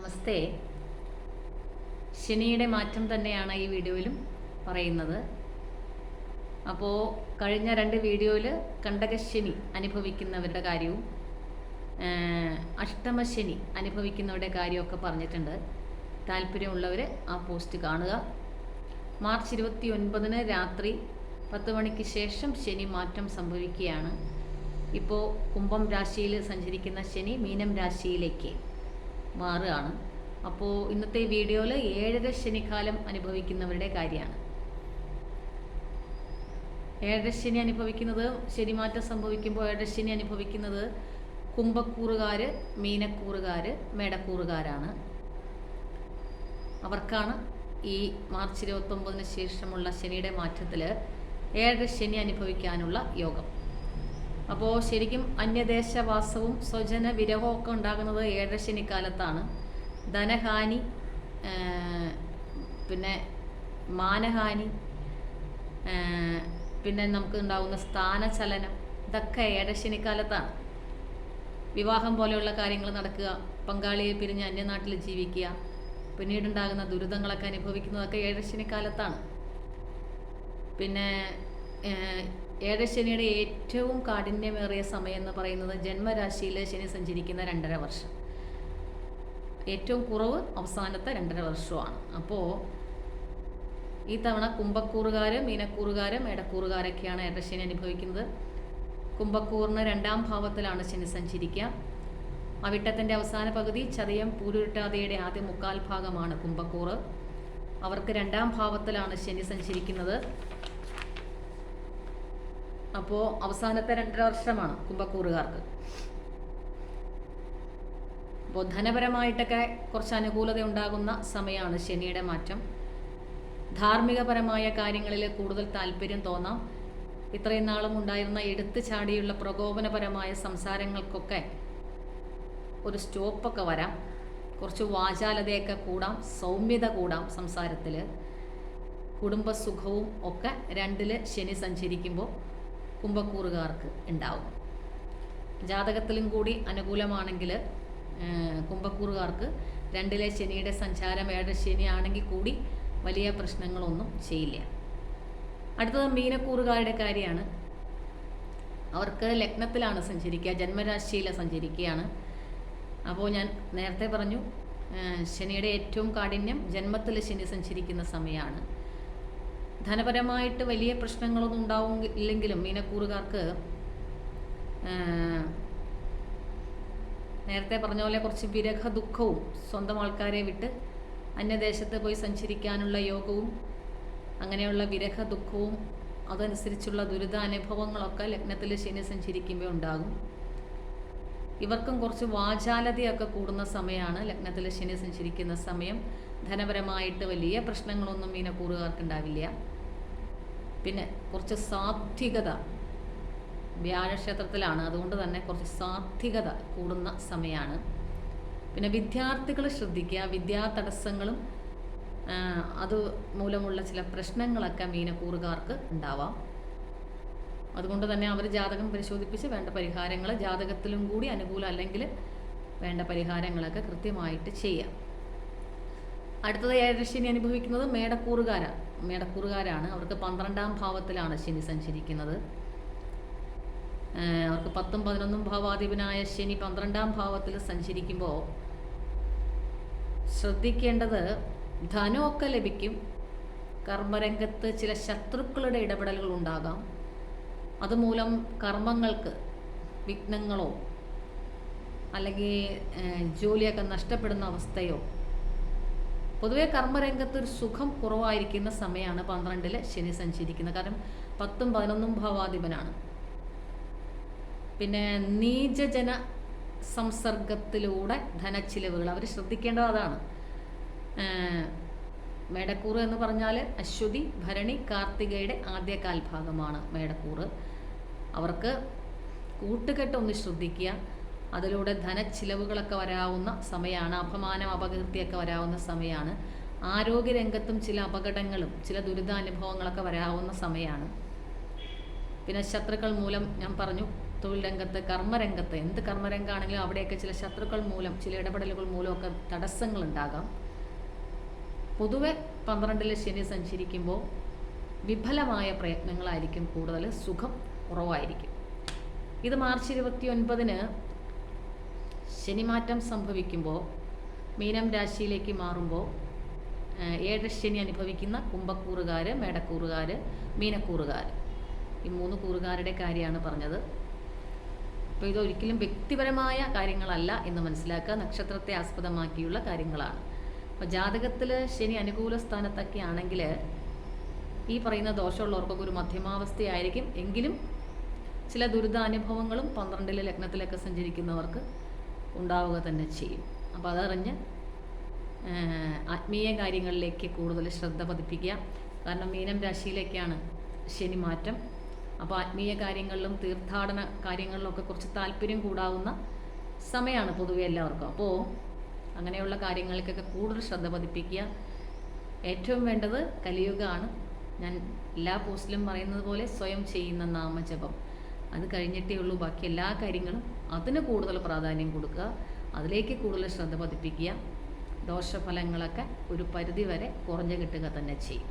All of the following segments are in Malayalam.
നമസ്തേ. ശനിയുടെ മാറ്റം തന്നെയാണ് ഈ വീഡിയോയിലും പറയുന്നത്. അപ്പോൾ കഴിഞ്ഞ 2 വീഡിയോയിൽ കണ്ടകശനി അനുഭവിക്കുന്നവരുടെ കാര്യവും അഷ്ടമശനി അനുഭവിക്കുന്നവരുടെ കാര്യമൊക്കെ പറഞ്ഞിട്ടുണ്ട്. താല്പര്യമുള്ളവർ ആ പോസ്റ്റ് കാണുക. മാർച്ച് 29 രാത്രി 10 മണിക്ക് ശേഷം ശനി മാറ്റം സംഭവിക്കുകയാണ്. ഇപ്പോൾ കുംഭം രാശിയിൽ സഞ്ചരിക്കുന്ന ശനി മീനം രാശിയിലേക്ക് മാറുകയാണ്. അപ്പോൾ ഇന്നത്തെ വീഡിയോയിൽ 7 ശനിക്കാലം അനുഭവിക്കുന്നവരുടെ കാര്യമാണ്. 7 ശനി അനുഭവിക്കുന്നത്, ശനിമാറ്റം സംഭവിക്കുമ്പോൾ 7 ശനി അനുഭവിക്കുന്നത് കുംഭക്കൂറുകാർ, മീനക്കൂറുകാർ, മേടക്കൂറുകാരാണ്. അവർക്കാണ് ഈ മാർച്ച് 29 ശേഷമുള്ള ശനിയുടെ മാറ്റത്തിൽ 7 ശനി അനുഭവിക്കാനുള്ള യോഗം. അപ്പോൾ ശരിക്കും അന്യദേശവാസവും സ്വജന വിരഹവും ഒക്കെ ഉണ്ടാകുന്നത് 7 ശനിക്കാലത്താണ്. ധനഹാനി, പിന്നെ മാനഹാനി, പിന്നെ നമുക്ക് ഉണ്ടാകുന്ന സ്ഥാനചലനം, ഇതൊക്കെ 7 ശനിക്കാലത്താണ്. വിവാഹം പോലെയുള്ള കാര്യങ്ങൾ നടക്കുക, പങ്കാളിയെ പിരിഞ്ഞ് അന്യനാട്ടിൽ ജീവിക്കുക, പിന്നീടുണ്ടാകുന്ന ദുരിതങ്ങളൊക്കെ അനുഭവിക്കുന്നതൊക്കെ 7 ശനിക്കാലത്താണ്. പിന്നെ 7 ശനിയുടെ ഏറ്റവും കാഠിന്യമേറിയ സമയം എന്ന് പറയുന്നത് ജന്മരാശിയിൽ ശനി സഞ്ചരിക്കുന്ന 2.5 വർഷം. ഏറ്റവും കുറവ് അവസാനത്തെ 2.5 വർഷമാണ്. അപ്പോൾ ഈ തവണ കുംഭക്കൂറുകാർ, മീനക്കൂറുകാർ, മേടക്കൂറുകാരൊക്കെയാണ് 7 ശനി അനുഭവിക്കുന്നത്. കുംഭക്കൂറിന് 2ാം ഭാവത്തിലാണ് ശനി സഞ്ചരിക്കുക. അവിട്ടത്തിൻ്റെ അവസാന പകുതി, ചതയം പൂരുരുട്ടാതിയുടെ ആദ്യ 3/4 ഭാഗമാണ് കുംഭക്കൂറ്. അവർക്ക് 2ാം ഭാവത്തിലാണ് ശനി സഞ്ചരിക്കുന്നത്. അപ്പോൾ അവസാനത്തെ 2.5 വർഷമാണ് കുംഭക്കൂറുകാർക്ക്. അപ്പോൾ ധനപരമായിട്ടൊക്കെ കുറച്ച് അനുകൂലത ഉണ്ടാകുന്ന സമയമാണ് ശനിയുടെ മാറ്റം. ധാർമ്മികപരമായ കാര്യങ്ങളിൽ കൂടുതൽ താല്പര്യം തോന്നാം. ഇത്രയും നാളും ഉണ്ടായിരുന്ന എടുത്തു ചാടിയുള്ള പ്രകോപനപരമായ സംസാരങ്ങൾക്കൊക്കെ ഒരു സ്റ്റോപ്പൊക്കെ വരാം. കുറച്ച് വാചാലതയൊക്കെ കൂടാം, സൗമ്യത കൂടാം സംസാരത്തിൽ. കുടുംബസുഖവും ഒക്കെ 2ൽ ശനി സഞ്ചരിക്കുമ്പോൾ കുംഭക്കൂറുകാർക്ക് ഉണ്ടാവും. ജാതകത്തിലും കൂടി അനുകൂലമാണെങ്കിൽ കുംഭക്കൂറുകാർക്ക് 2ലെ ശനിയുടെ സഞ്ചാരം 7 ശനി ആണെങ്കിൽ കൂടി വലിയ പ്രശ്നങ്ങളൊന്നും ചെയ്യില്ല. അടുത്തത് മീനക്കൂറുകാരുടെ കാര്യമാണ്. അവർക്ക് ലഗ്നത്തിലാണ് സഞ്ചരിക്കുക, ജന്മരാശിയിൽ സഞ്ചരിക്കുകയാണ്. അപ്പോൾ ഞാൻ നേരത്തെ പറഞ്ഞു, ശനിയുടെ ഏറ്റവും കാഠിന്യം ജന്മത്തിൽ ശനി സഞ്ചരിക്കുന്ന സമയമാണ്. ധനപരമായിട്ട് വലിയ പ്രശ്നങ്ങളൊന്നും ഉണ്ടാവില്ലെങ്കിലും മീനക്കൂറുകാർക്ക് നേരത്തെ പറഞ്ഞ പോലെ കുറച്ച് വിരഹ ദുഃഖവും, സ്വന്തം ആൾക്കാരെ വിട്ട് അന്യദേശത്ത് പോയി സഞ്ചരിക്കാനുള്ള യോഗവും, അങ്ങനെയുള്ള വിരഹ ദുഃഖവും അതനുസരിച്ചുള്ള ദുരിതാനുഭവങ്ങളൊക്കെ ലഗ്നത്തിൽ ശനി സഞ്ചരിക്കുമ്പോൾ ഉണ്ടാകും. ഇവർക്കും കുറച്ച് വാചാലതയൊക്കെ കൂടുന്ന സമയമാണ് ലഗ്നത്തിൽ ശനി സഞ്ചരിക്കുന്ന സമയം. ധനപരമായിട്ട് വലിയ പ്രശ്നങ്ങളൊന്നും മീനക്കൂറുകാർക്ക് ഉണ്ടാവില്ല. പിന്നെ കുറച്ച് സാത്വികത, വ്യാഴക്ഷേത്രത്തിലാണ്, അതുകൊണ്ട് തന്നെ കുറച്ച് സാത്വികത കൂടുന്ന സമയമാണ്. പിന്നെ വിദ്യാർത്ഥികൾ ശ്രദ്ധിക്കുക, വിദ്യാതടസ്സങ്ങളും അത് മൂലമുള്ള ചില പ്രശ്നങ്ങളൊക്കെ മീനക്കൂറുകാർക്ക് ഉണ്ടാവാം. അതുകൊണ്ട് തന്നെ അവർ ജാതകം പരിശോധിപ്പിച്ച് വേണ്ട പരിഹാരങ്ങൾ, ജാതകത്തിലും കൂടി അനുകൂലം അല്ലെങ്കിൽ വേണ്ട പരിഹാരങ്ങളൊക്കെ കൃത്യമായിട്ട് ചെയ്യാം. അടുത്തത് 7 ശനി അനുഭവിക്കുന്നത് മേടക്കൂറുകാരാണ്. അവർക്ക് 12ാം ഭാവത്തിലാണ് ശനി സഞ്ചരിക്കുന്നത്. അവർക്ക് 10ഉം 11ഉം ഭാവാധിപനായ ശനി 12ാം ഭാവത്തിൽ സഞ്ചരിക്കുമ്പോൾ ശ്രദ്ധിക്കേണ്ടത്, ധനമൊക്കെ ലഭിക്കും. കർമ്മരംഗത്ത് ചില ശത്രുക്കളുടെ ഇടപെടലുകൾ ഉണ്ടാകാം. അതുമൂലം കർമ്മങ്ങൾക്ക് വിഘ്നങ്ങളോ അല്ലെങ്കിൽ ജോലിയൊക്കെ നഷ്ടപ്പെടുന്ന അവസ്ഥയോ, പൊതുവെ കർമ്മരംഗത്ത് ഒരു സുഖം കുറവായിരിക്കുന്ന സമയമാണ് 12ൽ ശനി സഞ്ചരിക്കുന്നത്. കാരണം 10ഉം 11ഉം ഭാവാധിപനാണ്. പിന്നെ നീചജന സംസർഗത്തിലൂടെ ധനച്ചിലവുകൾ അവർ ശ്രദ്ധിക്കേണ്ടത് അതാണ്. മേടക്കൂറ് എന്ന് പറഞ്ഞാൽ അശ്വതി, ഭരണി, കാർത്തികയുടെ ആദ്യ 1/4 ഭാഗമാണ് മേടക്കൂറ്. അവർക്ക് കൂട്ടുകെട്ടൊന്ന് ശ്രദ്ധിക്കുക. അതിലൂടെ ധനച്ചിലവുകളൊക്കെ വരാവുന്ന സമയമാണ്. അപമാനം, അപകീർത്തിയൊക്കെ വരാവുന്ന സമയമാണ്. ആരോഗ്യരംഗത്തും ചില അപകടങ്ങളും ചില ദുരിതാനുഭവങ്ങളൊക്കെ വരാവുന്ന സമയമാണ്. പിന്നെ ശത്രുക്കൾ മൂലം ഞാൻ പറഞ്ഞു തൊഴിൽ രംഗത്ത്, കർമ്മരംഗത്ത്, എന്ത് കർമ്മരംഗമാണെങ്കിലും അവിടെയൊക്കെ ചില ശത്രുക്കൾ മൂലം, ചില ഇടപെടലുകൾ മൂലമൊക്കെ തടസ്സങ്ങളുണ്ടാകാം. പൊതുവെ 12-ൽ ശനി സഞ്ചരിക്കുമ്പോൾ വിഫലമായ പ്രയത്നങ്ങളായിരിക്കും കൂടുതൽ, സുഖം കുറവായിരിക്കും. ഇത് മാർച്ച് 29-ന് ശനിമാറ്റം സംഭവിക്കുമ്പോൾ മീനം രാശിയിലേക്ക് മാറുമ്പോൾ ഏഴരശനി അനുഭവിക്കുന്ന കുംഭക്കൂറുകാർ, മേടക്കൂറുകാർ, മീനക്കൂറുകാർ, ഈ 3 കൂറുകാരുടെ കാര്യമാണ് പറഞ്ഞത്. അപ്പോൾ ഇതൊരിക്കലും വ്യക്തിപരമായ കാര്യങ്ങളല്ല എന്ന് മനസ്സിലാക്കുക, നക്ഷത്രത്തെ ആസ്പദമാക്കിയുള്ള കാര്യങ്ങളാണ്. അപ്പോൾ ജാതകത്തിൽ ശനി അനുകൂല സ്ഥാനത്തൊക്കെ ആണെങ്കിൽ ഈ പറയുന്ന ദോഷമുള്ളവർക്കൊക്കെ ഒരു മധ്യമാവസ്ഥയായിരിക്കും. എങ്കിലും ചില ദുരിതാനുഭവങ്ങളും 12-ൽ ലഗ്നത്തിലൊക്കെ സഞ്ചരിക്കുന്നവർക്ക് ഉണ്ടാവുക തന്നെ ചെയ്യും. അപ്പോൾ അതറിഞ്ഞ് ആത്മീയ കാര്യങ്ങളിലേക്ക് കൂടുതൽ ശ്രദ്ധ പതിപ്പിക്കുക. കാരണം മീനം രാശിയിലേക്കാണ് ശനി മാറ്റം. അപ്പോൾ ആത്മീയ കാര്യങ്ങളിലും തീർത്ഥാടന കാര്യങ്ങളിലൊക്കെ കുറച്ച് താല്പര്യം കൂടാവുന്ന സമയമാണ് പൊതുവെ എല്ലാവർക്കും. അപ്പോൾ അങ്ങനെയുള്ള കാര്യങ്ങൾക്കൊക്കെ കൂടുതൽ ശ്രദ്ധ പതിപ്പിക്കുക. ഏറ്റവും വേണ്ടത് കലിയുഗമാണ്. ഞാൻ എല്ലാ പോസ്റ്റിലും പറയുന്നത് പോലെ സ്വയം ചെയ്യുന്ന നാമജപം, അത് കഴിഞ്ഞിട്ടേ ഉള്ളൂ ബാക്കി എല്ലാ കാര്യങ്ങളും. അതിന് കൂടുതൽ പ്രാധാന്യം കൊടുക്കുക, അതിലേക്ക് കൂടുതൽ ശ്രദ്ധ പതിപ്പിക്കുക. ദോഷഫലങ്ങളൊക്കെ ഒരു പരിധി വരെ കുറഞ്ഞു കിട്ടുക തന്നെ ചെയ്യും.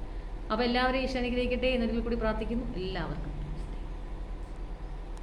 അപ്പോൾ എല്ലാവരെയും ഈശ്വരൻ അനുഗ്രഹിക്കട്ടെ എന്നതിൽ കൂടി പ്രാർത്ഥിക്കുന്നു. എല്ലാവർക്കും